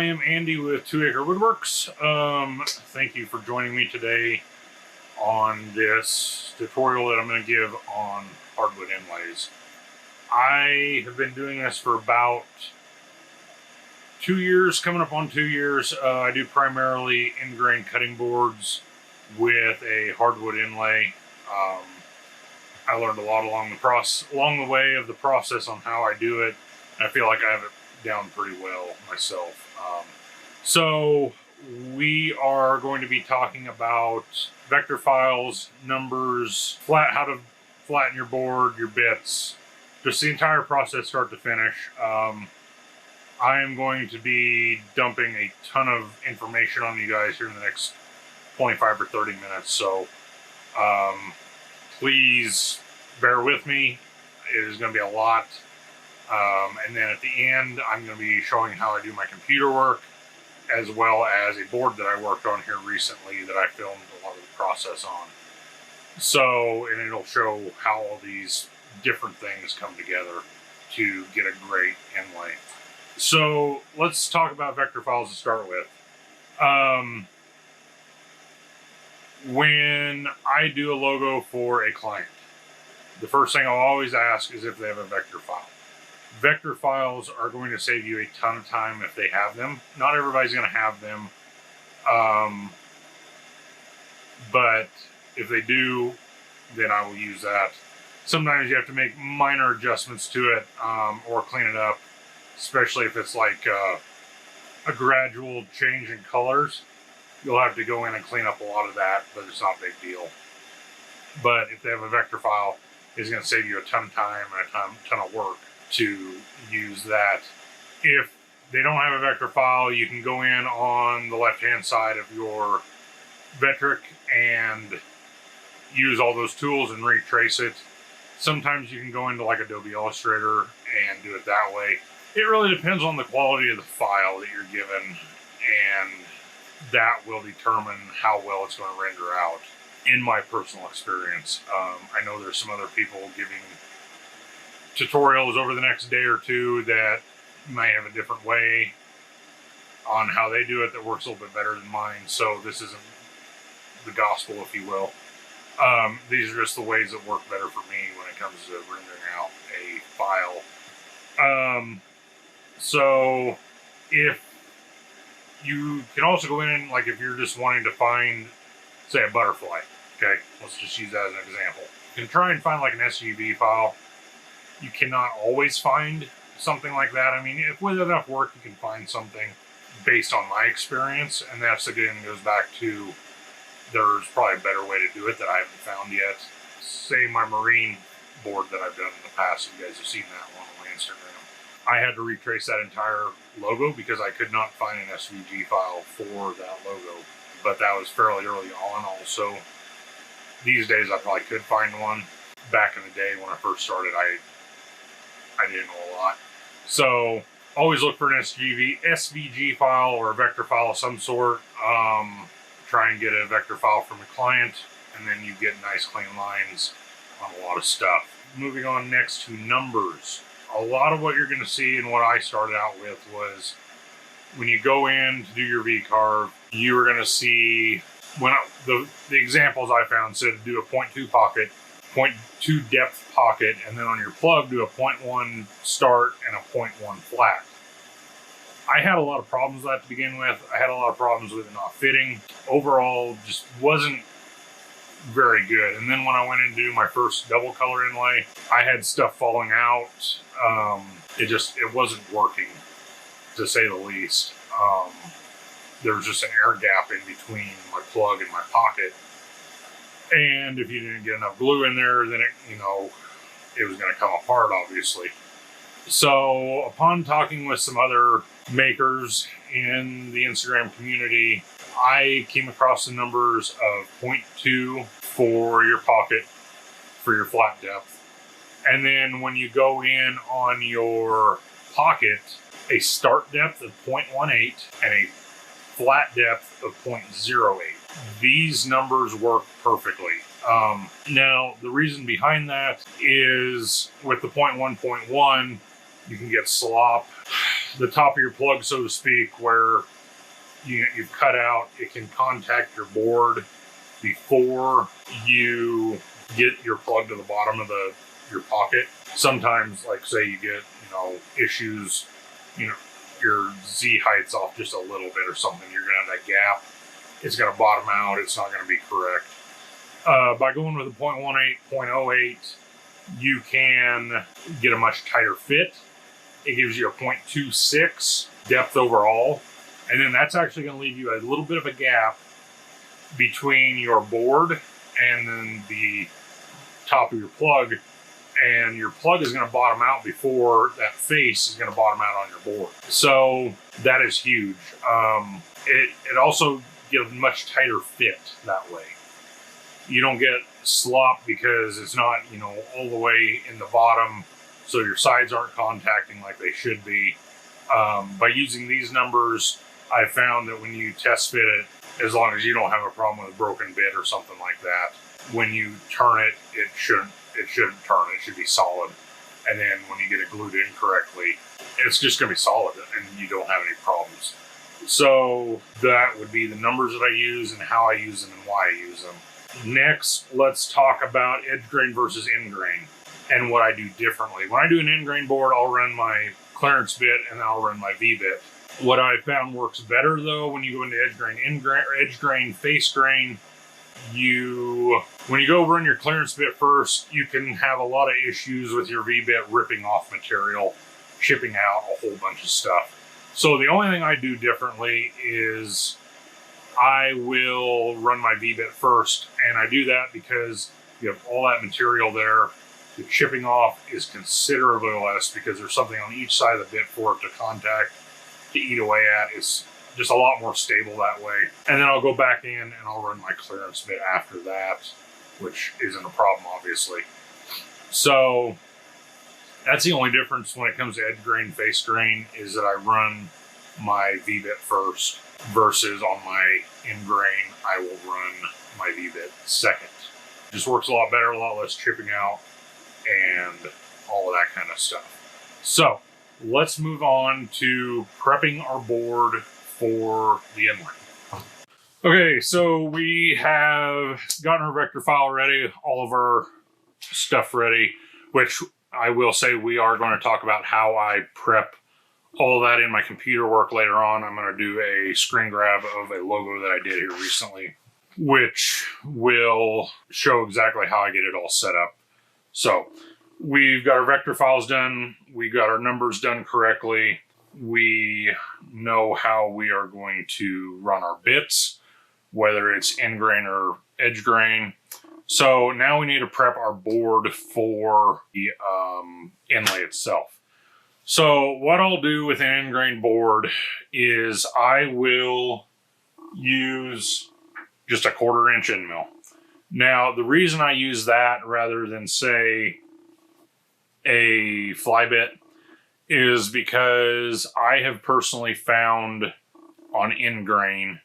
am Andy with 2 Acre Woodworks. Thank you for joining me today on this tutorial that I'm going to give on hardwood inlays. I have been doing this for about 2 years, coming up on 2 years. I do primarily end-grain cutting boards with a hardwood inlay. I learned a lot along the way of the process on how I do it. I feel like I have it down pretty well myself. So we are going to be talking about vector files, numbers, how to flatten your board, your bits, just the entire process start to finish. I am going to be dumping a ton of information on you guys here in the next 25 or 30 minutes. So please bear with me. It is going to be a lot. And then at the end, I'm going to be showing how I do my computer work, as well as a board that I worked on here recently that I filmed a lot of the process on. So, and it'll show how all these different things come together to get a great inlay. So let's talk about vector files to start with. When I do a logo for a client, the first thing I'll always ask is if they have a vector file. Vector files are going to save you a ton of time if they have them. Not everybody's going to have them, but if they do, then I will use that. Sometimes you have to make minor adjustments to it or clean it up, especially if it's like a gradual change in colors. You'll have to go in and clean up a lot of that, but it's not a big deal. But if they have a vector file, it's going to save you a ton of time and a ton of work to use that. If they don't have a vector file, you can go in on the left-hand side of your Vectric and use all those tools and retrace it. Sometimes you can go into like Adobe Illustrator and do it that way. It really depends on the quality of the file that you're given, and that will determine how well it's going to render out. In my personal experience, I know there's some other people giving tutorials over the next day or two that might have a different way on how they do it that works a little bit better than mine. So this isn't the gospel, if you will. These are just the ways that work better for me when it comes to rendering out a file. So if you can also go in and, like, if you're just wanting to find, say, a butterfly, okay, let's just use that as an example. You can try and find like an SVG file. You cannot always find something like that. I mean, if with enough work, you can find something based on my experience. And that's, again, goes back to there's probably a better way to do it that I haven't found yet. Say my marine board that I've done in the past. You guys have seen that one on my Instagram. I had to retrace that entire logo because I could not find an SVG file for that logo. But that was fairly early on also. These days I probably could find one. Back in the day when I first started, I didn't know a lot. So always look for an SVG file or a vector file of some sort. Try and get a vector file from a client, and then you get nice clean lines on a lot of stuff. Moving on next to numbers. A lot of what you're going to see and what I started out with was when you go in to do your VCarve, you are going to see the examples I found said do a 0.2 pocket, 0.2 depth pocket, and then on your plug do a 0.1 start and a 0.1 flat. I had a lot of problems with that to begin with. I had a lot of problems with it not fitting. Overall, just wasn't very good. And then when I went in to do my first double color inlay, I had stuff falling out. It wasn't working, to say the least. There was just an air gap in between my plug and my pocket. And if you didn't get enough glue in there, then it was going to come apart, obviously. So upon talking with some other makers in the Instagram community, I came across the numbers of 0.2 for your pocket, for your flat depth. And then when you go in on your pocket, a start depth of 0.18 and a flat depth of 0.08. These numbers work perfectly. Now, the reason behind that is with the 0.1, you can get slop the top of your plug, so to speak, where you've cut out, it can contact your board before you get your plug to the bottom of your pocket. Sometimes, like say you get, issues, your Z height's off just a little bit or something, you're gonna have that gap. It's gonna bottom out, it's not gonna be correct. By going with a 0.18, 0.08, you can get a much tighter fit. It gives you a 0.26 depth overall. And then that's actually going to leave you a little bit of a gap between your board and then the top of your plug. And your plug is going to bottom out before that face is going to bottom out on your board. So that is huge. It also gives a much tighter fit that way. You don't get slop because it's not, all the way in the bottom, so your sides aren't contacting like they should be. By using these numbers, I found that when you test fit it, as long as you don't have a problem with a broken bit or something like that, when you turn it, it shouldn't turn. It should be solid. And then when you get it glued in correctly, it's just going to be solid and you don't have any problems. So that would be the numbers that I use and how I use them and why I use them. Next, let's talk about edge grain versus end grain and what I do differently. When I do an end grain board, I'll run my clearance bit and I'll run my V bit. What I found works better though, when you go into edge grain, edge grain, face grain, when you go run your clearance bit first, you can have a lot of issues with your V bit ripping off material, shipping out a whole bunch of stuff. So the only thing I do differently is I will run my V bit first, and I do that because you have all that material there. The chipping off is considerably less because there's something on each side of the bit for it to contact, to eat away at. It's just a lot more stable that way. And then I'll go back in and I'll run my clearance bit after that, which isn't a problem, obviously. So that's the only difference when it comes to edge grain, face grain, is that I run my V bit first versus on my end grain, I will run my V bit second. Just works a lot better, a lot less chipping out, and all of that kind of stuff. So let's move on to prepping our board for the inlay. Okay, so we have gotten our vector file ready, all of our stuff ready, which I will say we are going to talk about how I prep all that in my computer work later on. I'm going to do a screen grab of a logo that I did here recently, which will show exactly how I get it all set up. So we've got our vector files done. We got our numbers done correctly. We know how we are going to run our bits, whether it's end grain or edge grain. So now we need to prep our board for the inlay itself. So what I'll do with an end grain board is I will use just a 1/4 inch end mill. Now, the reason I use that rather than, say, a fly bit is because I have personally found on end grain,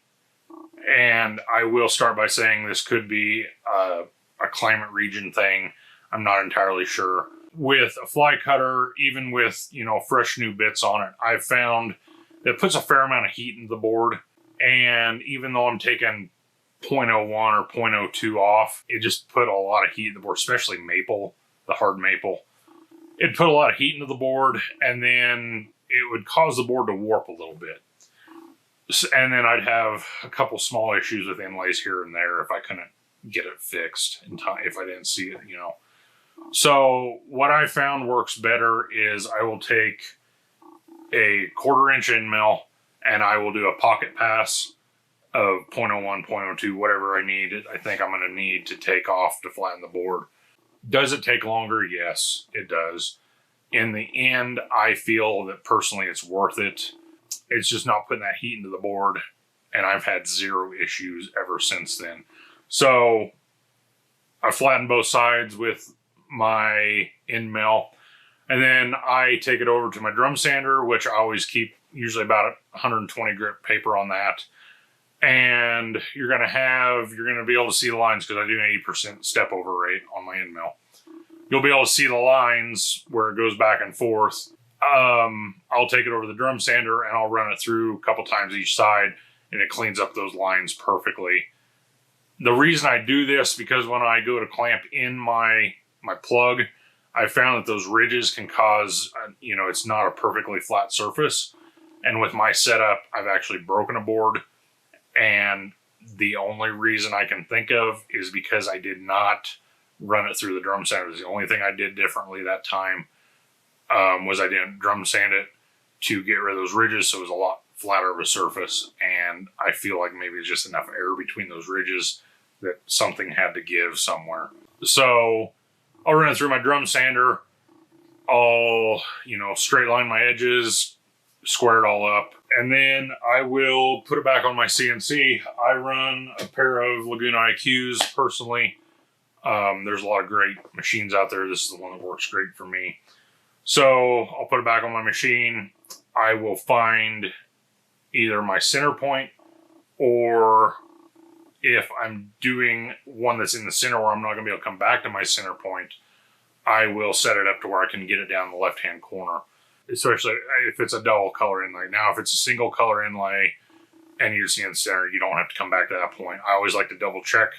and I will start by saying this could be a climate region thing, I'm not entirely sure. With a fly cutter, even with, fresh new bits on it, I've found that it puts a fair amount of heat into the board. And even though I'm taking 0.01 or 0.02 off, it just put a lot of heat in the board, especially maple, the hard maple. It put a lot of heat into the board, and then it would cause the board to warp a little bit. And then I'd have a couple small issues with inlays here and there if I couldn't get it fixed in time, if I didn't see it, So what I found works better is I will take a 1/4 inch end mill and I will do a pocket pass of 0.01, 0.02, whatever I think I'm going to need to take off to flatten the board. Does it take longer? Yes, it does. In the end, I feel that personally it's worth it. It's just not putting that heat into the board, and I've had 0 issues ever since then. So I flattened both sides with my end mill, and then I take it over to my drum sander, which I always keep usually about 120 grit paper on that. And you're going to be able to see the lines because I do an 80% step over rate on my end mill. You'll be able to see the lines where it goes back and forth. I'll take it over the drum sander and I'll run it through a couple times each side, and it cleans up those lines perfectly. The reason I do this, because when I go to clamp in my plug, I found that those ridges can cause, it's not a perfectly flat surface. And with my setup, I've actually broken a board, and the only reason I can think of is because I did not run it through the drum sander. The only thing I did differently that time was I didn't drum sand it to get rid of those ridges, so it was a lot flatter of a surface, and I feel like maybe it's just enough air between those ridges that something had to give somewhere. So I'll run it through my drum sander. I'll, straight line my edges, square it all up, and then I will put it back on my CNC. I run a pair of Laguna IQs personally. There's a lot of great machines out there. This is the one that works great for me. So I'll put it back on my machine. I will find either my center point, or if I'm doing one that's in the center where I'm not going to be able to come back to my center point, I will set it up to where I can get it down the left-hand corner, especially if it's a double color inlay. Now, if it's a single color inlay and you're seeing the center, you don't have to come back to that point. I always like to double check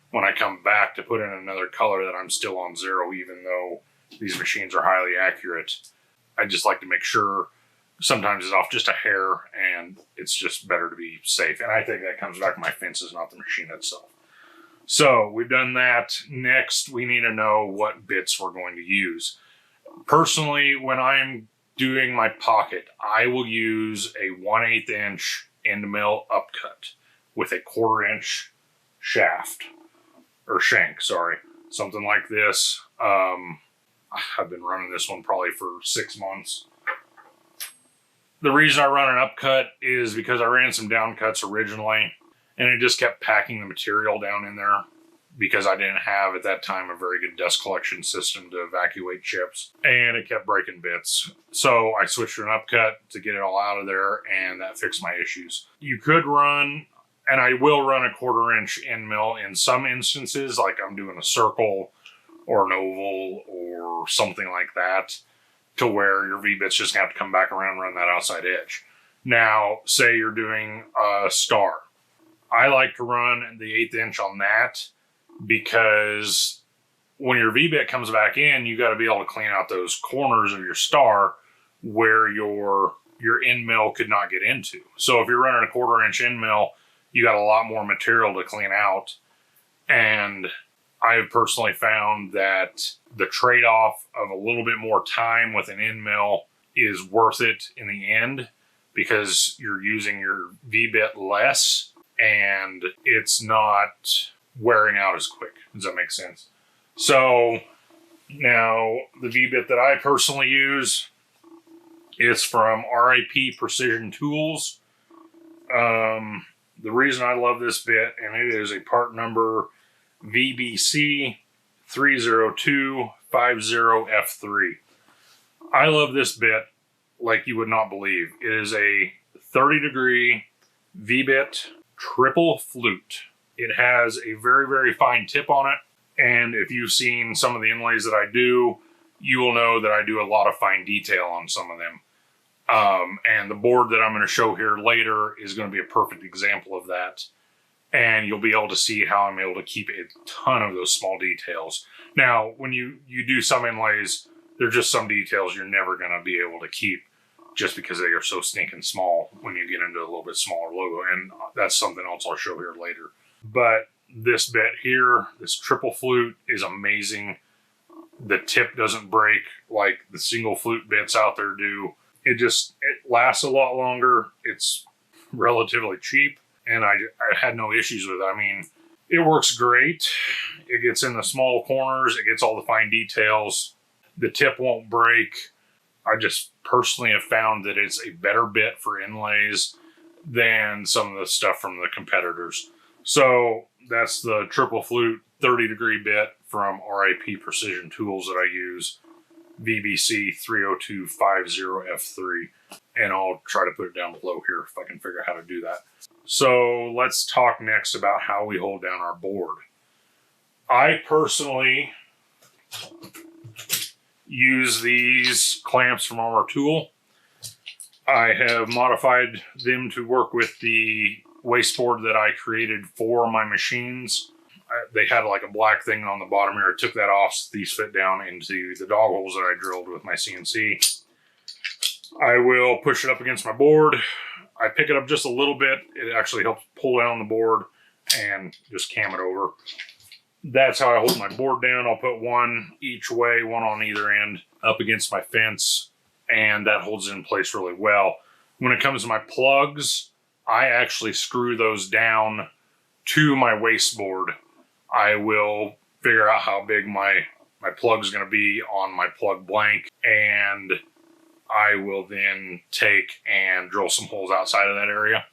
when I come back to put in another color that I'm still on zero, even though these machines are highly accurate. I just like to make sure. Sometimes it's off just a hair, and it's just better to be safe. And I think that comes back to my fences, not the machine itself. So we've done that. Next, we need to know what bits we're going to use. Personally, when I'm doing my pocket, I will use a 1/8 inch end mill upcut with a 1/4 inch shaft, or shank, sorry. Something like this. I've been running this one probably for 6 months. The reason I run an upcut is because I ran some down cuts originally, and it just kept packing the material down in there because I didn't have at that time a very good dust collection system to evacuate chips, and it kept breaking bits. So I switched to an upcut to get it all out of there, and that fixed my issues. You could run, and I will run, a 1/4 inch end mill in some instances, like I'm doing a circle or an oval or something like that, to where your V-bit's just gonna have to come back around and run that outside edge. Now, say you're doing a star. I like to run the 1/8 inch on that, because when your V-bit comes back in, you got to be able to clean out those corners of your star where your end mill could not get into. So if you're running a 1/4 inch end mill, you got a lot more material to clean out. And I've personally found that the trade-off of a little bit more time with an end mill is worth it in the end, because you're using your V-bit less and it's not wearing out as quick. Does that make sense? So now the V-bit that I personally use is from RIP Precision Tools. The reason I love this bit, and it is a part number VBC 30250F3. I love this bit like you would not believe. It is a 30-degree V-bit triple flute. It has a very, very fine tip on it. And if you've seen some of the inlays that I do, you will know that I do a lot of fine detail on some of them. And the board that I'm going to show here later is going to be a perfect example of that. And you'll be able to see how I'm able to keep a ton of those small details. Now, when you do some inlays, there's just some details you're never going to be able to keep just because they are so stinking small when you get into a little bit smaller logo. And that's something else I'll show here later. But this bit here, this triple flute, is amazing. The tip doesn't break like the single flute bits out there do. It lasts a lot longer. It's relatively cheap, and I had no issues with it. I mean, it works great. It gets in the small corners. It gets all the fine details. The tip won't break. I just personally have found that it's a better bit for inlays than some of the stuff from the competitors. So that's the triple flute 30-degree bit from RIP Precision Tools that I use, VBC 30250F3. And I'll try to put it down below here if I can figure out how to do that. So let's talk next about how we hold down our board. I personally use these clamps from our tool. I have modified them to work with the wasteboard that I created for my machines. They had like a black thing on the bottom here. I took that off so these fit down into the dog holes that I drilled with my CNC. I will push it up against my board. I pick it up just a little bit. It actually helps pull down the board and just cam it over. That's how I hold my board down. I'll put one each way, one on either end, up against my fence, and that holds it in place really well. When it comes to my plugs, I actually screw those down to my wasteboard. I will figure out how big my plug is going to be on my plug blank, and I will then take and drill some holes outside of that area.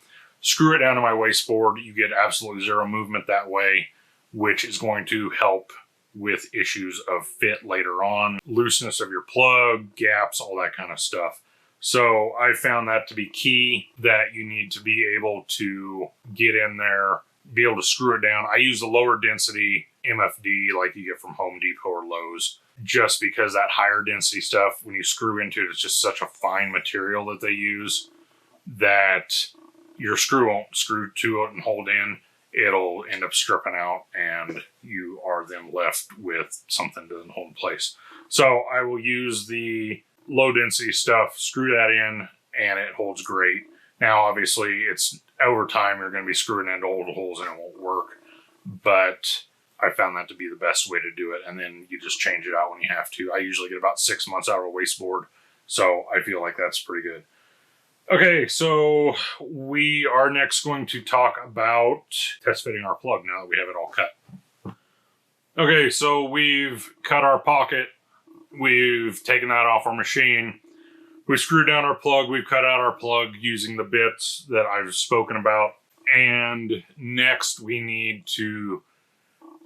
Screw it down to my wasteboard. You get absolutely zero movement that way, which is going to help with issues of fit later on, looseness of your plug, gaps, all that kind of stuff. So I found that to be key, that you need to be able to get in there, be able to screw it down. I use the lower density MFD like you get from Home Depot or Lowe's, just because that higher density stuff, when you screw into it, it's just such a fine material that they use that your screw won't screw to it and hold in. It'll end up stripping out and you are then left with something that doesn't hold in place. So I will use the low density stuff, screw that in, and it holds great. Now, obviously, it's over time, you're going to be screwing into old holes and it won't work, but I found that to be the best way to do it. And then you just change it out when you have to. I usually get about 6 months out of a wasteboard, so I feel like that's pretty good. Okay, so we are next going to talk about test fitting our plug now that we have it all cut. Okay, so we've cut our pocket. We've taken that off our machine. We screwed down our plug. We've cut out our plug using the bits that I've spoken about. And next we need to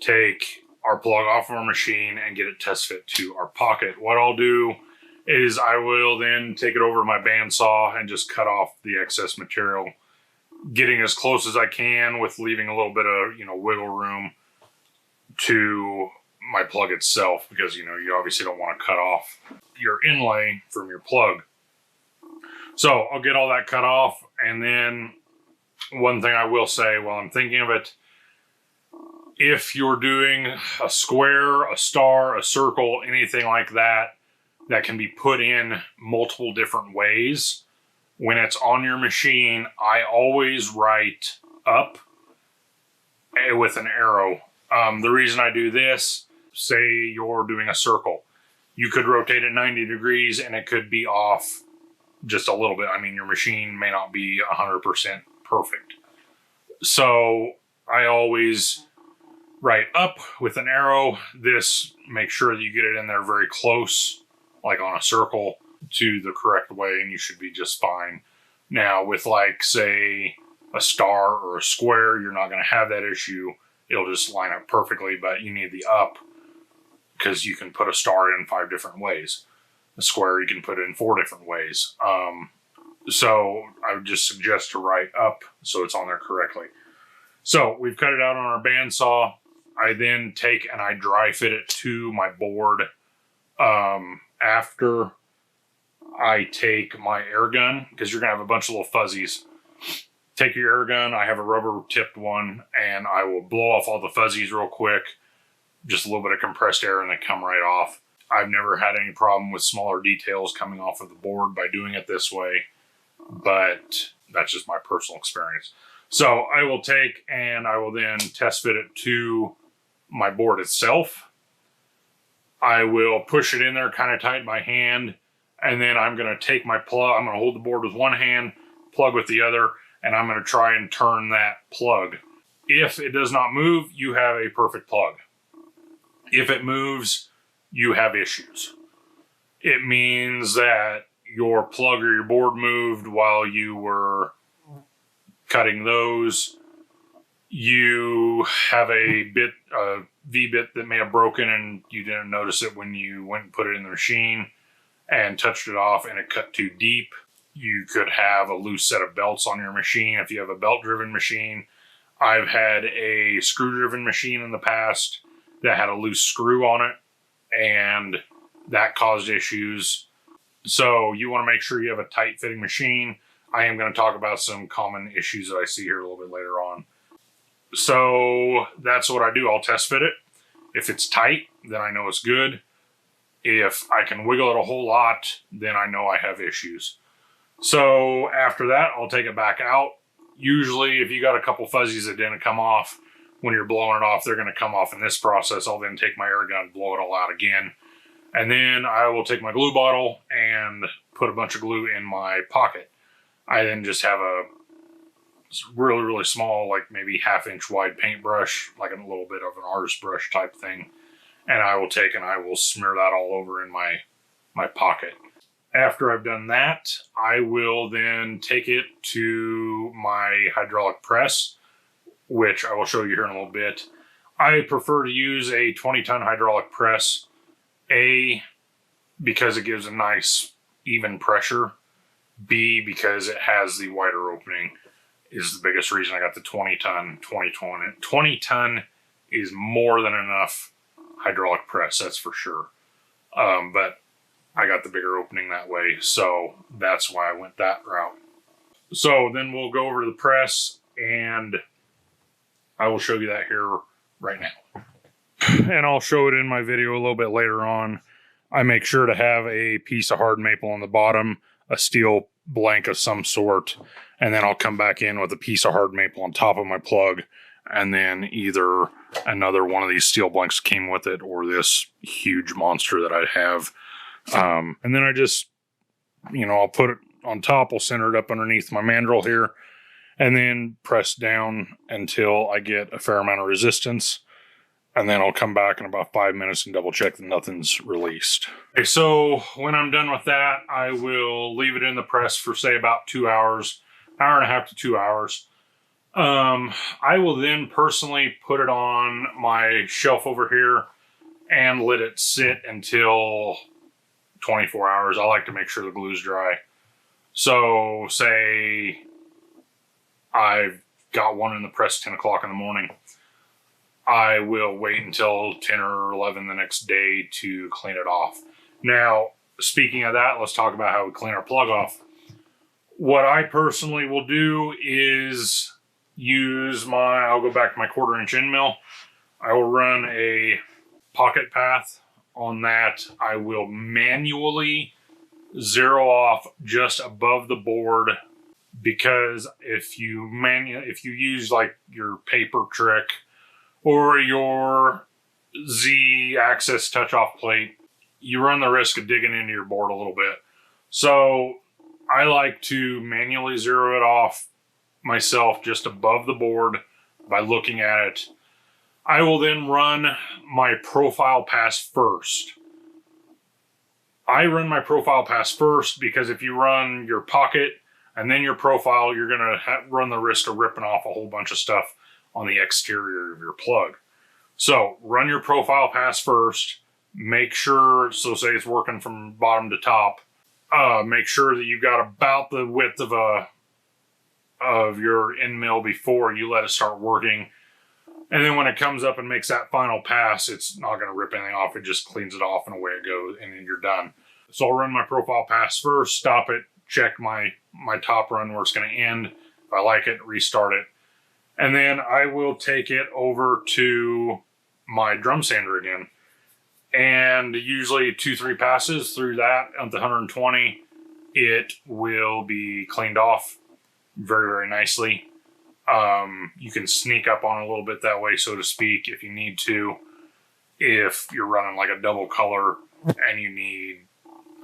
take our plug off of our machine and get it test fit to our pocket. What I'll do is I will then take it over to my bandsaw and just cut off the excess material, getting as close as I can with leaving a little bit of, wiggle room to my plug itself, because, you obviously don't want to cut off your inlay from your plug. So I'll get all that cut off. And then one thing I will say while I'm thinking of it, if you're doing a square, a star, a circle, anything like that, that can be put in multiple different ways, when it's on your machine, I always write up with an arrow. The reason I do this, say you're doing a circle, you could rotate it 90 degrees and it could be off just a little bit. I mean, your machine may not be 100% perfect. So I always write up with an arrow. This makes sure that you get it in there very close, like on a circle, to the correct way, and you should be just fine. Now with, like, say a star or a square, you're not going to have that issue. It'll just line up perfectly, but you need the up because you can put a star in 5 different ways. A square you can put in 4 different ways. So I would just suggest to write up so it's on there correctly. So we've cut it out on our bandsaw. I then take and I dry fit it to my board. After I take my air gun, because you're going to have a bunch of little fuzzies. Take your air gun, I have a rubber tipped one, and I will blow off all the fuzzies real quick. Just a little bit of compressed air and they come right off. I've never had any problem with smaller details coming off of the board by doing it this way, but that's just my personal experience. So I will take and I will then test fit it to my board itself. I will push it in there kind of tight by hand, and then I'm going to take my plug. I'm going to hold the board with one hand, plug with the other, and I'm going to try and turn that plug. If it does not move, you have a perfect plug. If it moves, you have issues. It means that your plug or your board moved while you were cutting those. You have a V-bit that may have broken and you didn't notice it when you went and put it in the machine and touched it off and it cut too deep. You could have a loose set of belts on your machine if you have a belt-driven machine. I've had a screw-driven machine in the past that had a loose screw on it, and that caused issues. So you want to make sure you have a tight fitting machine. I am going to talk about some common issues that I see here a little bit later on. So that's what I do. I'll test fit it. If it's tight, then I know it's good. If I can wiggle it a whole lot, then I know I have issues. So after that, I'll take it back out. Usually if you got a couple fuzzies that didn't come off, when you're blowing it off, they're going to come off in this process. I'll then take my air gun, blow it all out again. And then I will take my glue bottle and put a bunch of glue in my pocket. I then just have a really, really small, like maybe 1/2 inch wide paintbrush, like a little bit of an artist brush type thing. And I will take and I will smear that all over in my pocket. After I've done that, I will then take it to my hydraulic press, which I will show you here in a little bit. I prefer to use a 20-ton hydraulic press, A, because it gives a nice even pressure, B, because it has the wider opening, is the biggest reason I got the 20-ton. 20-ton is more than enough hydraulic press, that's for sure. But I got the bigger opening that way, so that's why I went that route. So then we'll go over to the press, and I will show you that here right now. And I'll show it in my video a little bit later on. I make sure to have a piece of hard maple on the bottom, a steel blank of some sort, and then I'll come back in with a piece of hard maple on top of my plug, and then either another one of these steel blanks came with it or this huge monster that I have. And then I just, I'll put it on top, I'll center it up underneath my mandrel here, and then press down until I get a fair amount of resistance. And then I'll come back in about 5 minutes and double check that nothing's released. Okay, so when I'm done with that, I will leave it in the press for say about 2 hours, 1.5 to 2 hours. I will then personally put it on my shelf over here and let it sit until 24 hours. I like to make sure the glue's dry. So say I've got one in the press 10 o'clock in the morning. I will wait until 10 or 11 the next day to clean it off. Now, speaking of that, let's talk about how we clean our plug off. What I personally will do is use I'll go back to my 1/4 inch end mill. I will run a pocket path on that. I will manually zero off just above the board, because if you use like your paper trick or your Z access touch off plate, you run the risk of digging into your board a little bit. So I like to manually zero it off myself just above the board by looking at it. I will then run my profile pass first. I run my profile pass first because if you run your pocket and then your profile, you're going to run the risk of ripping off a whole bunch of stuff on the exterior of your plug. So run your profile pass first. Make sure, so say it's working from bottom to top. Make sure that you've got about the width of your end mill before you let it start working. And then when it comes up and makes that final pass, it's not going to rip anything off. It just cleans it off and away it goes, and then you're done. So I'll run my profile pass first, stop it, check my top run where it's going to end. If I like it, restart it. And then I will take it over to my drum sander again. And usually 2-3 passes through that at the 120, it will be cleaned off very, very nicely. You can sneak up on it a little bit that way, so to speak, if you need to. If you're running like a double color and you need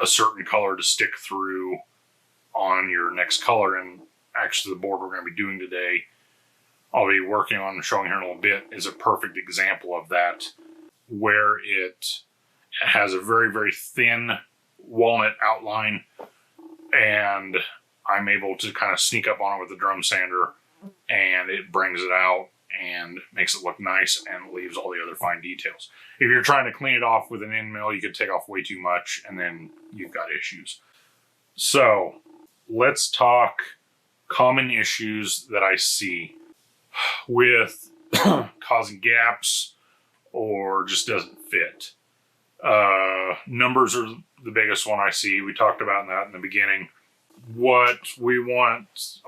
a certain color to stick through on your next color, and actually the board we're going to be doing today, I'll be working on and showing here in a little bit, is a perfect example of that, where it has a very, very thin walnut outline, and I'm able to kind of sneak up on it with the drum sander, and it brings it out and makes it look nice and leaves all the other fine details. If you're trying to clean it off with an end mill, you could take off way too much, and then you've got issues. So let's talk common issues that I see with causing gaps or just doesn't fit. Numbers are the biggest one I see. We talked about that in the beginning. What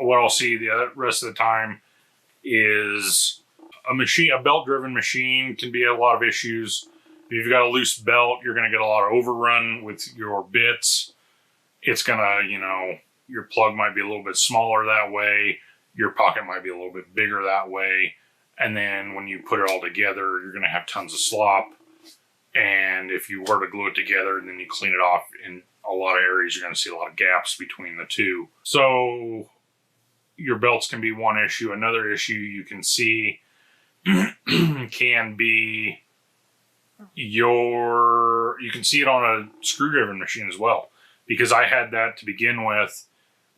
I'll see the rest of the time is a belt-driven machine can be a lot of issues. If you've got a loose belt, you're going to get a lot of overrun with your bits. It's going to, your plug might be a little bit smaller that way. Your pocket might be a little bit bigger that way. And then when you put it all together, you're going to have tons of slop. And if you were to glue it together and then you clean it off, in a lot of areas, you're going to see a lot of gaps between the two. So your belts can be one issue. Another issue you can see can be you can see it on a screw-driven machine as well. Because I had that to begin with,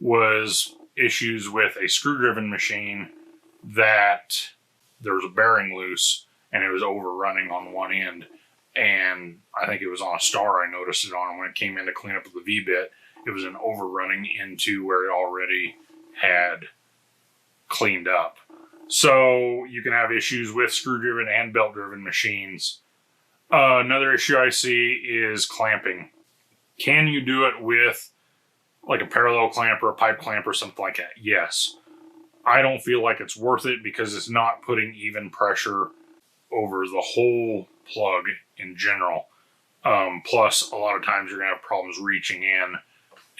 was issues with a screw-driven machine that there was a bearing loose and it was overrunning on one end. And I think it was on a star I noticed it on. When it came in to clean up with the V-bit, it was an overrunning into where it already had cleaned up. So you can have issues with screw-driven and belt-driven machines. Another issue I see is clamping. Can you do it with like a parallel clamp or a pipe clamp or something like that? Yes. I don't feel like it's worth it because it's not putting even pressure over the whole plug in general. Plus, a lot of times you're going to have problems reaching in.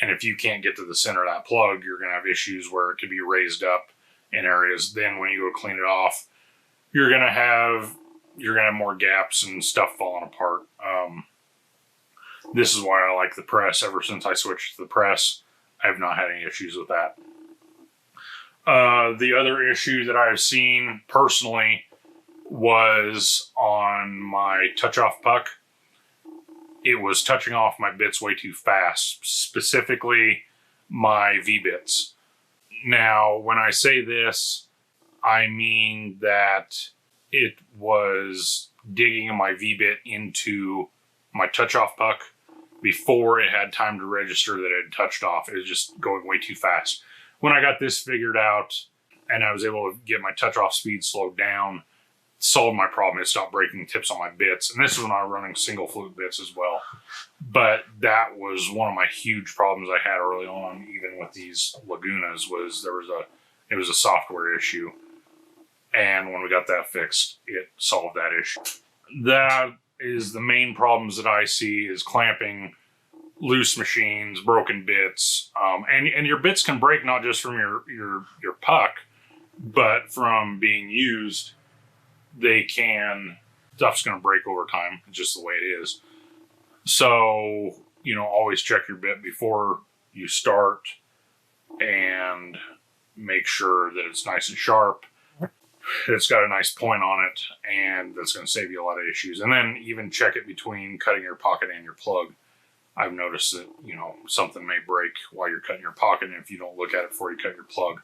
And if you can't get to the center of that plug, you're going to have issues where it could be raised up in areas. Then when you go clean it off, you're going to have more gaps and stuff falling apart. This is why I like the press. Ever since I switched to the press, I have not had any issues with that. The other issue that I've seen personally was on my touch-off puck. It was touching off my bits way too fast, specifically my V-bits. Now, when I say this, I mean that it was digging my V-bit into my touch-off puck before it had time to register that it had touched off. It was just going way too fast. When I got this figured out and I was able to get my touch-off speed slowed down, solved my problem. It stopped breaking tips on my bits. And this is when I was running single flute bits as well. But that was one of my huge problems I had early on, even with these Lagunas, was it was a software issue. And when we got that fixed, it solved that issue. That is the main problems that I see, is clamping, loose machines, broken bits. And your bits can break not just from your puck, but from being used. Stuff's going to break over time. It's just the way it is. So, always check your bit before you start and make sure that it's nice and sharp. It's got a nice point on it, and that's going to save you a lot of issues. And then even check it between cutting your pocket and your plug. I've noticed that, something may break while you're cutting your pocket, and if you don't look at it before you cut your plug.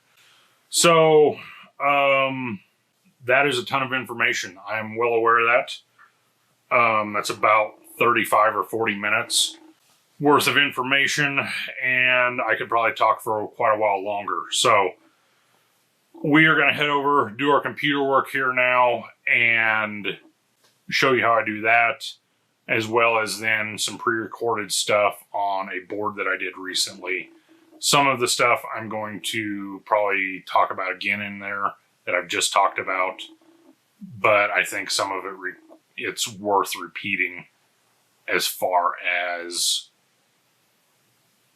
So, that is a ton of information. I am well aware of that. That's about 35 or 40 minutes worth of information, and I could probably talk for quite a while longer. So we are going to head over, do our computer work here now, and show you how I do that, as well as then some pre-recorded stuff on a board that I did recently. Some of the stuff I'm going to probably talk about again in there that I've just talked about, but I think some of it it's worth repeating as far as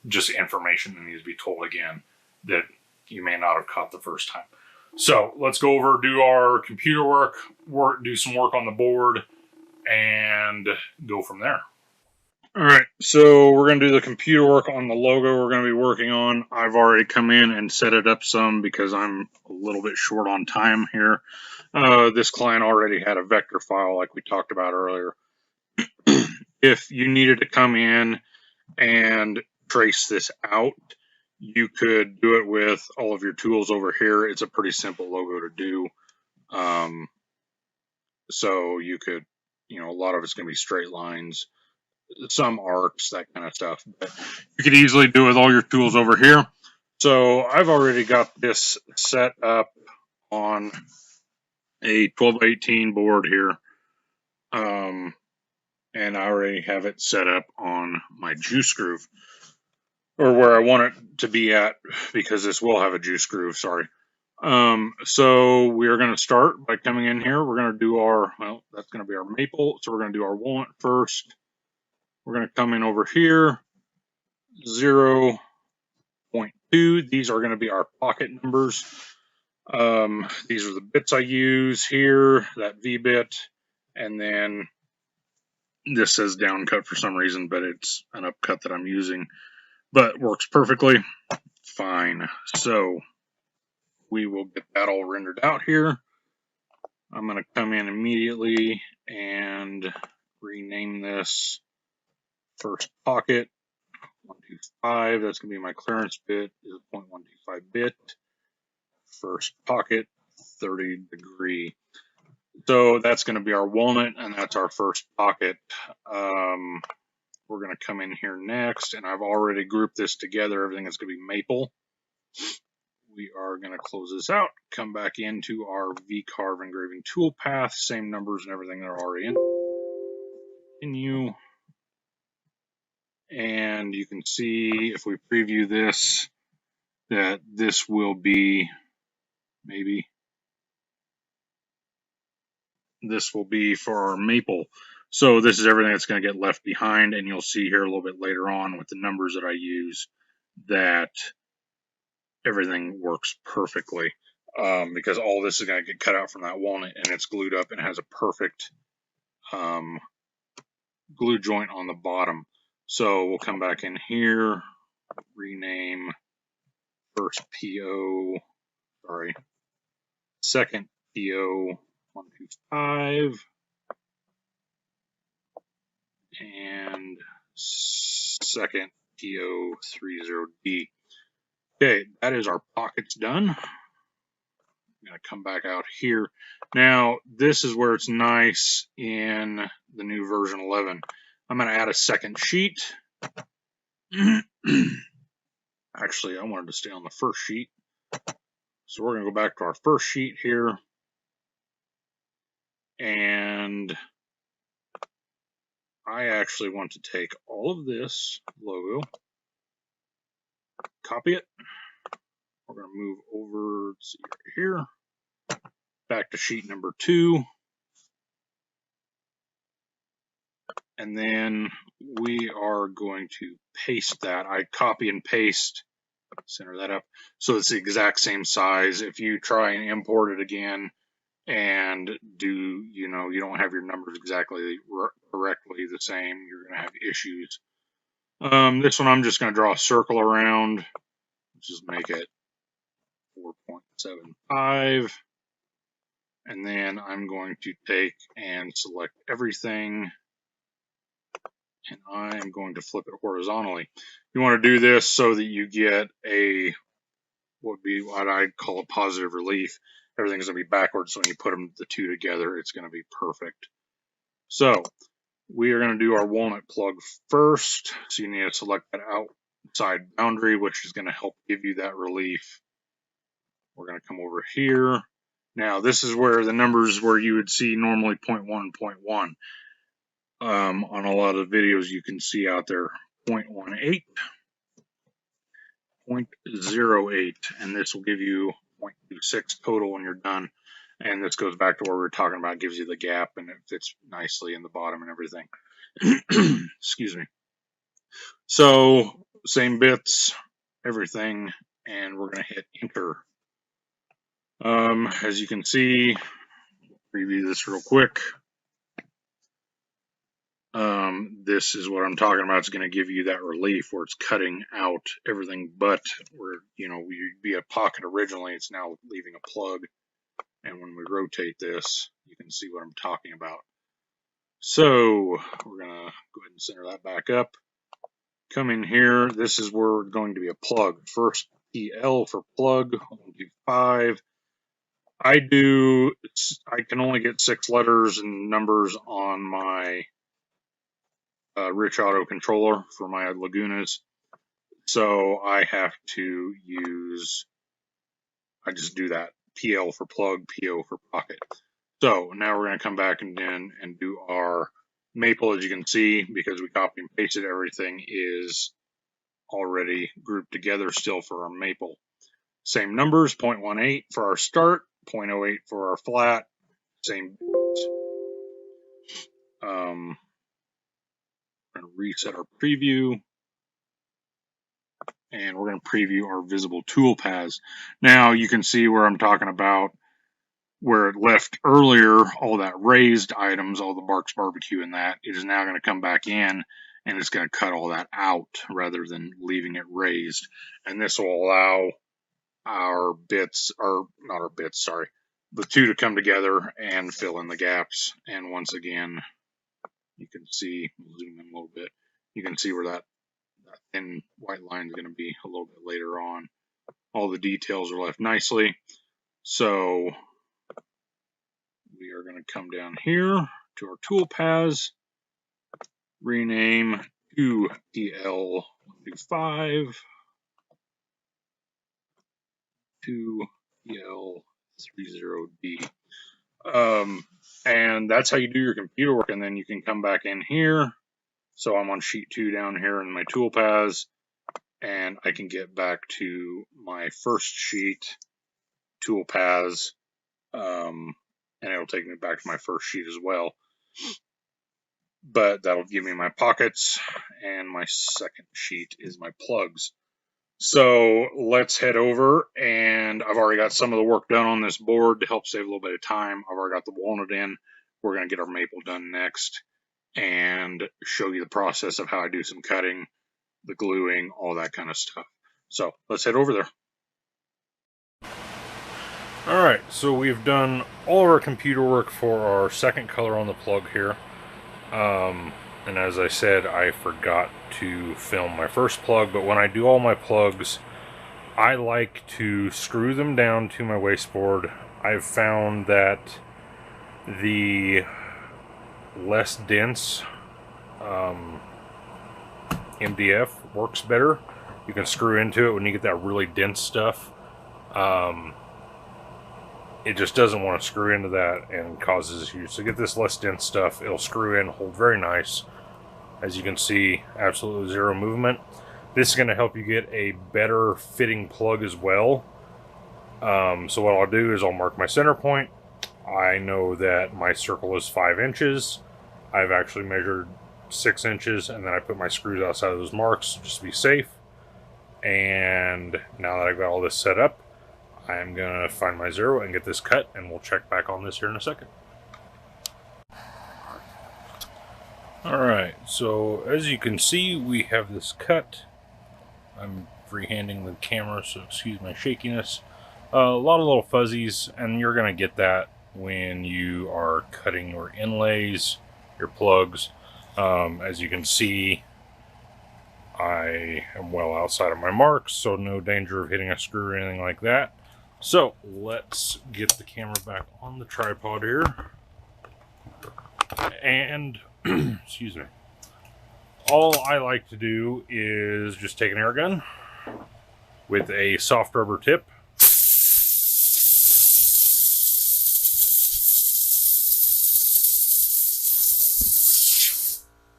just information that needs to be told again that you may not have caught the first time. So let's go over, do our computer work, do some work on the board, and go from there. All right, so we're going to do the computer work on the logo we're going to be working on. I've already come in and set it up some because I'm a little bit short on time here. This client already had a vector file like we talked about earlier. If you needed to come in and trace this out, you could do it with all of your tools over here. It's a pretty simple logo to do. So you could, a lot of it's going to be straight lines, some arcs, that kind of stuff. But you could easily do it with all your tools over here. So I've already got this set up on a 12x18 board here. and I already have it set up on my juice groove, or where I want it to be at, because this will have a juice groove, sorry. So we are going to start by coming in here. We're going to do our, well, that's going to be our maple. So we're going to do our walnut first. We're going to come in over here, 0.2. These are going to be our pocket numbers. These are the bits I use here, that V bit, and then this says down cut for some reason, but it's an up cut that I'm using, but works perfectly fine. So we will get that all rendered out here. I'm going to come in immediately and rename this first pocket 125. That's going to be my clearance bit, is a 0.125 bit. First pocket, 30 degree. So that's going to be our walnut, and that's our first pocket. We're going to come in here next, and I've already grouped this together. Everything is going to be maple. We are going to close this out, come back into our VCarve engraving toolpath, same numbers and everything that are already in. Continue. And you can see if we preview this, that this will be, maybe, this will be for our maple. So this is everything that's going to get left behind, and you'll see here a little bit later on with the numbers that I use that everything works perfectly, because all this is going to get cut out from that walnut, and it's glued up and it has a perfect glue joint on the bottom. So we'll come back in here, rename first PO, sorry, second PO 125, and second PO 30D. Okay, that is our pockets done. I'm going to come back out here. Now, this is where it's nice in the new version 11. I'm going to add a second sheet. Actually, I wanted to stay on the first sheet. So we're going to go back to our first sheet here. And I actually want to take all of this logo, copy it. We're going to move over, let's see, right here, back to sheet number 2. And then we are going to paste that. I copy and paste, center that up, so it's the exact same size. If you try and import it again and do, you know, you don't have your numbers exactly correctly the same, you're going to have issues. This one I'm just going to draw a circle around, just make it 4.75. And then I'm going to take and select everything, and I'm going to flip it horizontally. You want to do this so that you get a, what would be what I'd call a positive relief. Everything's going to be backwards, so when you put the two together, it's going to be perfect. So we are going to do our walnut plug first. So you need to select that outside boundary, which is going to help give you that relief. We're going to come over here. Now, this is where the numbers where you would see normally 0.1 and 0.1. On a lot of videos you can see out there, 0.18, 0.08, and this will give you 0.26 total when you're done. And this goes back to what we were talking about, gives you the gap, and it fits nicely in the bottom and everything. Excuse me. So, same bits, everything, and we're going to hit enter. As you can see, preview this real quick. This is what I'm talking about. It's going to give you that relief where it's cutting out everything but where, you know, you'd be a pocket originally, it's now leaving a plug. And when we rotate this, you can see what I'm talking about. So we're going to go ahead and center that back up. Come in here. This is where we're going to be a plug. First PL for plug, 125. I can only get 6 letters and numbers on my Rich Auto controller for my Lagunas. So I have to use, I just do that. PL for plug, PO for pocket. So now we're going to come back and do our Maple, as you can see, because we copy and pasted, everything is already grouped together still for our maple. Same numbers, 0.18 for our start, 0.08 for our flat, same. We're going to reset our preview, and we're going to preview our visible toolpaths. Now you can see where I'm talking about where it left earlier, all that raised items, all the Barks Barbecue and that, it is now going to come back in and it's going to cut all that out rather than leaving it raised. And this will allow our bits, or not our bits, sorry, the two to come together and fill in the gaps. And once again, you can see, zoom in a little bit, you can see where that thin white line is going to be a little bit later on. All the details are left nicely. So we are going to come down here to our toolpaths, rename to EL5 to EL30D. And that's how you do your computer work. And then you can come back in here. So I'm on sheet 2 down here in my toolpaths, and I can get back to my first sheet, toolpaths, and it'll take me back to my first sheet as well. But that'll give me my pockets, and my second sheet is my plugs. So let's head over, and I've already got some of the work done on this board to help save a little bit of time. I've already got the walnut in. We're going to get our maple done next and show you the process of how I do some cutting, the gluing, all that kind of stuff. So let's head over there. Alright, so we've done all of our computer work for our second color on the plug here. And as I said, I forgot to film my first plug, but when I do all my plugs, I like to screw them down to my wasteboard. I've found that the less dense MDF works better. You can screw into it when you get that really dense stuff. It just doesn't want to screw into that and causes issues. So get this less dense stuff, it'll screw in, hold very nice. As you can see, absolutely zero movement. This is going to help you get a better fitting plug as well. So what I'll do is I'll mark my center point. I know that my circle is 5 inches. I've actually measured 6 inches, and then I put my screws outside of those marks just to be safe. And now that I've got all this set up, I'm going to find my zero and get this cut, and we'll check back on this here in a second. Alright, so as you can see, we have this cut. I'm freehanding the camera, so excuse my shakiness. A lot of little fuzzies, and you're going to get that when you are cutting your inlays, your plugs. As you can see, I am well outside of my marks, so no danger of hitting a screw or anything like that. So let's get the camera back on the tripod here. And, excuse me, all I like to do is just take an air gun with a soft rubber tip.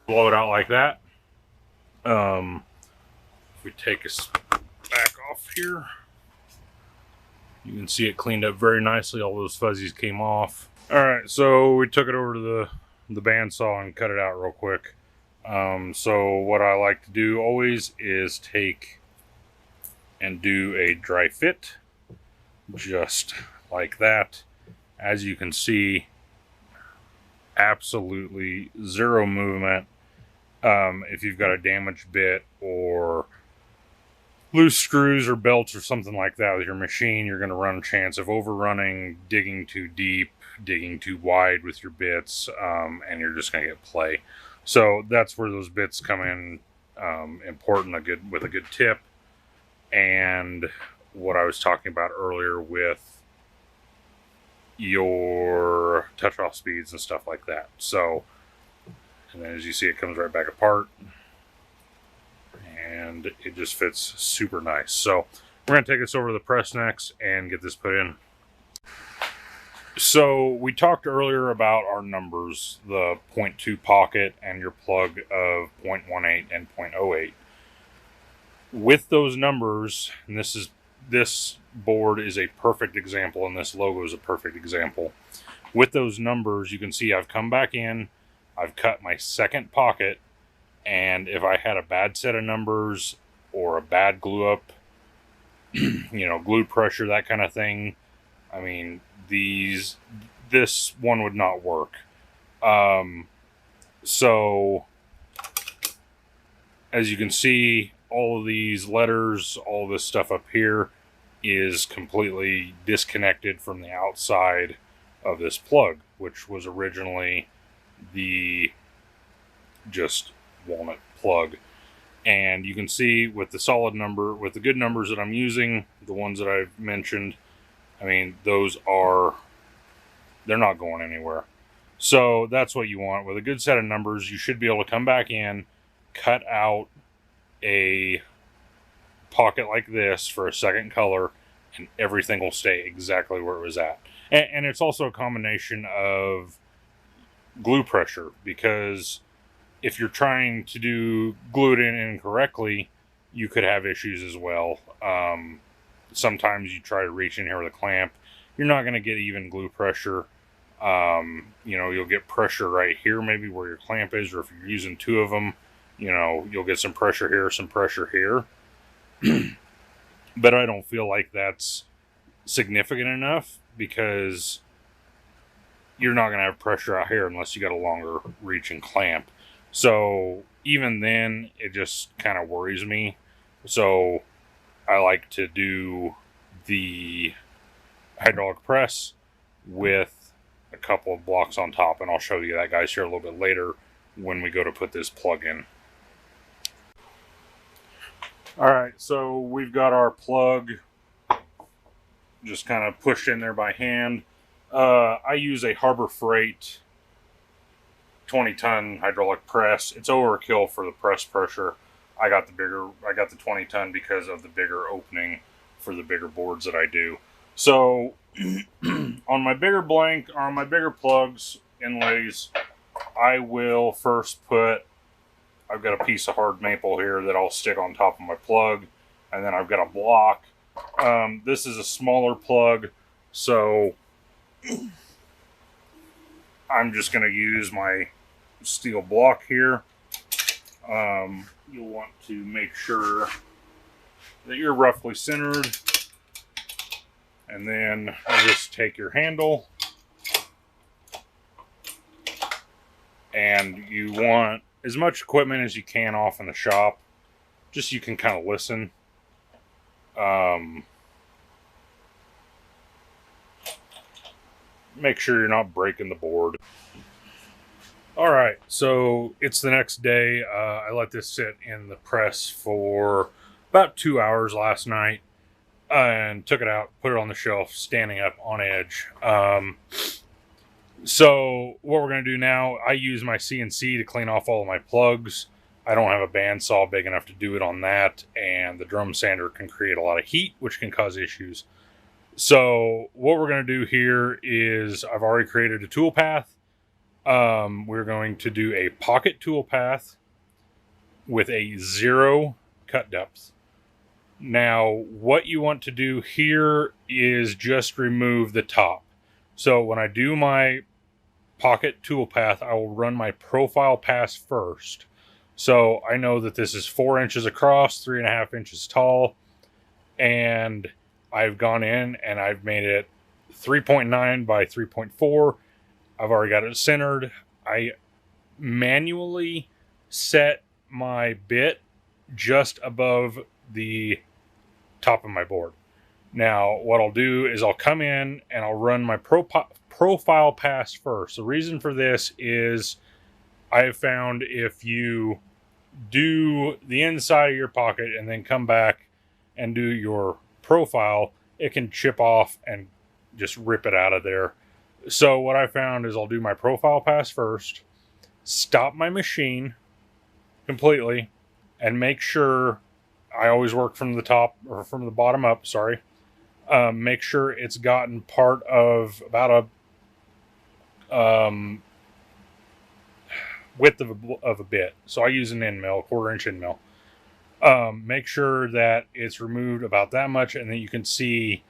Blow it out like that. If we take us back off here, you can see it cleaned up very nicely. All those fuzzies came off. Alright, so we took it over to the bandsaw and cut it out real quick. So what I like to do always is take and do a dry fit, just like that. As you can see, absolutely zero movement. If you've got a damaged bit or loose screws or belts or something like that with your machine, you're going to run a chance of overrunning, digging too deep, digging too wide with your bits, and you're just going to get play. So that's where those bits come in important, with a good tip, and what I was talking about earlier with your touch-off speeds and stuff like that. So, and then as you see, it comes right back apart, and it just fits super nice. So we're going to take this over to the press next and get this put in. So we talked earlier about our numbers, the 0.2 pocket and your plug of 0.18 and 0.08. With those numbers, and this board is a perfect example, and this logo is a perfect example. With those numbers, you can see I've come back in, I've cut my second pocket, and if I had a bad set of numbers or a bad glue up, glue pressure, that kind of thing, I mean, this one would not work. So as you can see, all of these letters, all this stuff up here is completely disconnected from the outside of this plug, which was originally the just walnut plug. And you can see with the solid number, with the good numbers that I'm using, the ones that I've mentioned, I mean, they're not going anywhere. So that's what you want. With a good set of numbers, you should be able to come back in, cut out a pocket like this for a second color, and everything will stay exactly where it was at. And it's also a combination of glue pressure, because if you're trying to glue it in incorrectly, you could have issues as well. Sometimes you try to reach in here with a clamp, you're not going to get even glue pressure. You'll get pressure right here, maybe where your clamp is, or if you're using two of them, you'll get some pressure here, some pressure here. But I don't feel like that's significant enough, because you're not going to have pressure out here unless you got a longer reaching clamp. So even then, it just kind of worries me. So I like to do the hydraulic press with a couple of blocks on top, and I'll show you that, guys, here a little bit later when we go to put this plug in. Alright, so we've got our plug just kind of pushed in there by hand. I use a Harbor Freight 20-ton hydraulic press. It's overkill for the press pressure. I got the 20-ton because of the bigger opening for the bigger boards that I do. So on my bigger plugs, inlays, I will first I've got a piece of hard maple here that I'll stick on top of my plug, and then I've got a block. This is a smaller plug, so I'm just going to use my steel block here. You'll want to make sure that you're roughly centered, and then just take your handle, and you want as much equipment as you can off in the shop, just so you can kind of listen. Make sure you're not breaking the board. Alright, so it's the next day. I let this sit in the press for about 2 hours last night, and took it out, put it on the shelf, standing up on edge. So what we're going to do now, I use my CNC to clean off all of my plugs. I don't have a bandsaw big enough to do it on that, and the drum sander can create a lot of heat, which can cause issues. So what we're going to do here is, I've already created a toolpath. We're going to do a pocket toolpath with a 0 cut depth. Now, what you want to do here is just remove the top. So when I do my pocket toolpath, I will run my profile pass first. So I know that this is 4 inches across, 3.5 inches tall, and I've gone in and I've made it 3.9 by 3.4. I've already got it centered. I manually set my bit just above the top of my board. Now, what I'll do is I'll come in and I'll run my profile pass first. The reason for this is I have found if you do the inside of your pocket and then come back and do your profile, it can chip off and just rip it out of there. So what I found is I'll do my profile pass first, stop my machine completely, and make sure, I always work from the top, or from the bottom up, sorry. Make sure it's gotten part of about width of a bit. So I use an end mill, 1/4 inch end mill. Make sure that it's removed about that much, and then you can see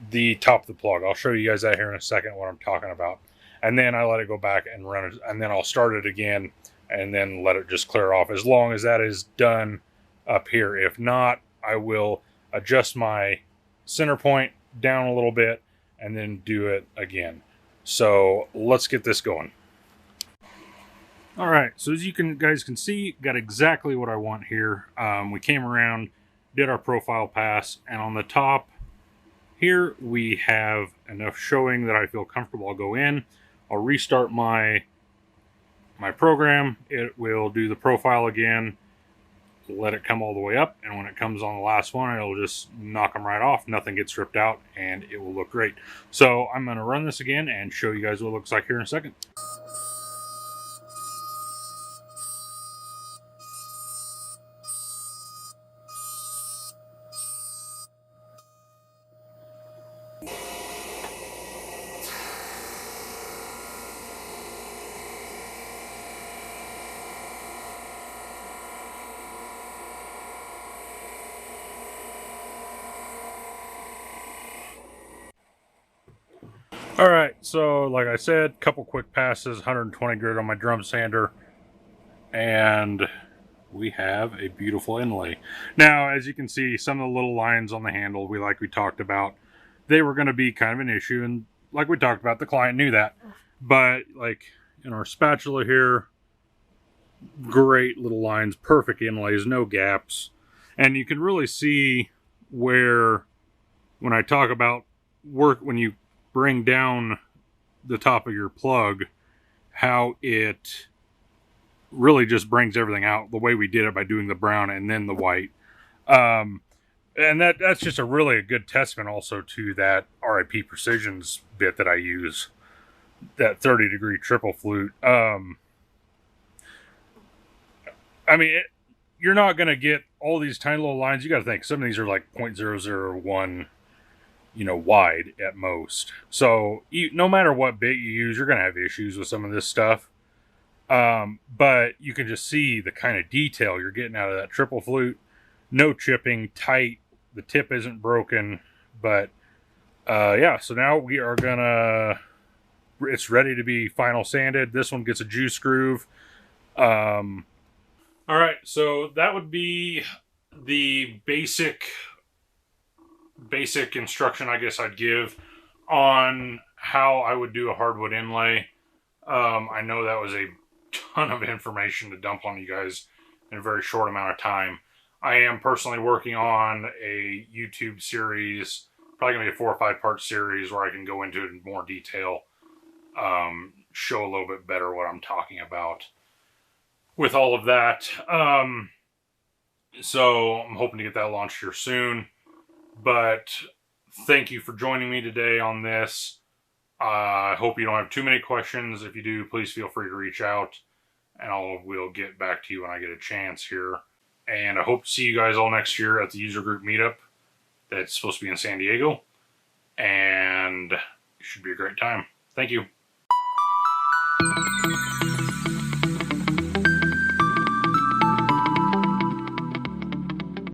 the top of the plug. I'll show you guys that here in a second, what I'm talking about. And then I let it go back and run it, and then I'll start it again and then let it just clear off, as long as that is done up here. If not, I will adjust my center point down a little bit and then do it again. So let's get this going. All right, so as you guys can see, got exactly what I want here. We came around, did our profile pass, and on the top here we have enough showing that I feel comfortable. I'll go in, I'll restart my program. It will do the profile again, let it come all the way up, and when it comes on the last one, it'll just knock them right off. Nothing gets ripped out, and it will look great. So I'm going to run this again and show you guys what it looks like here in a second. All right, so like I said, couple quick passes, 120 grit on my drum sander, and we have a beautiful inlay. Now, as you can see, some of the little lines on the handle, like we talked about, they were going to be kind of an issue, and like we talked about, the client knew that. But like in our spatula here, great little lines, perfect inlays, no gaps, and you can really see where, when I talk about when you bring down the top of your plug, how it really just brings everything out the way we did it by doing the brown and then the white. And that's just a good testament also to that RIP Precisions bit that I use, that 30-degree triple flute. I mean, you're not going to get all these tiny little lines. You got to think some of these are like 0.001 wide at most. So no matter what bit you use, you're going to have issues with some of this stuff. But you can just see the kind of detail you're getting out of that triple flute. No chipping, tight. The tip isn't broken. But yeah, so now we are gonna, it's ready to be final sanded. This one gets a juice groove. All right, so that would be the basic instruction I guess I'd give on how I would do a hardwood inlay. I know that was a ton of information to dump on you guys in a very short amount of time. I am personally working on a YouTube series, probably going to be a 4 or 5 part series where I can go into it in more detail, show a little bit better what I'm talking about with all of that. So I'm hoping to get that launched here soon. But thank you for joining me today on this. I hope you don't have too many questions. If you do, please feel free to reach out, and we'll get back to you when I get a chance here. And I hope to see you guys all next year at the user group meetup that's supposed to be in San Diego. And it should be a great time. Thank you.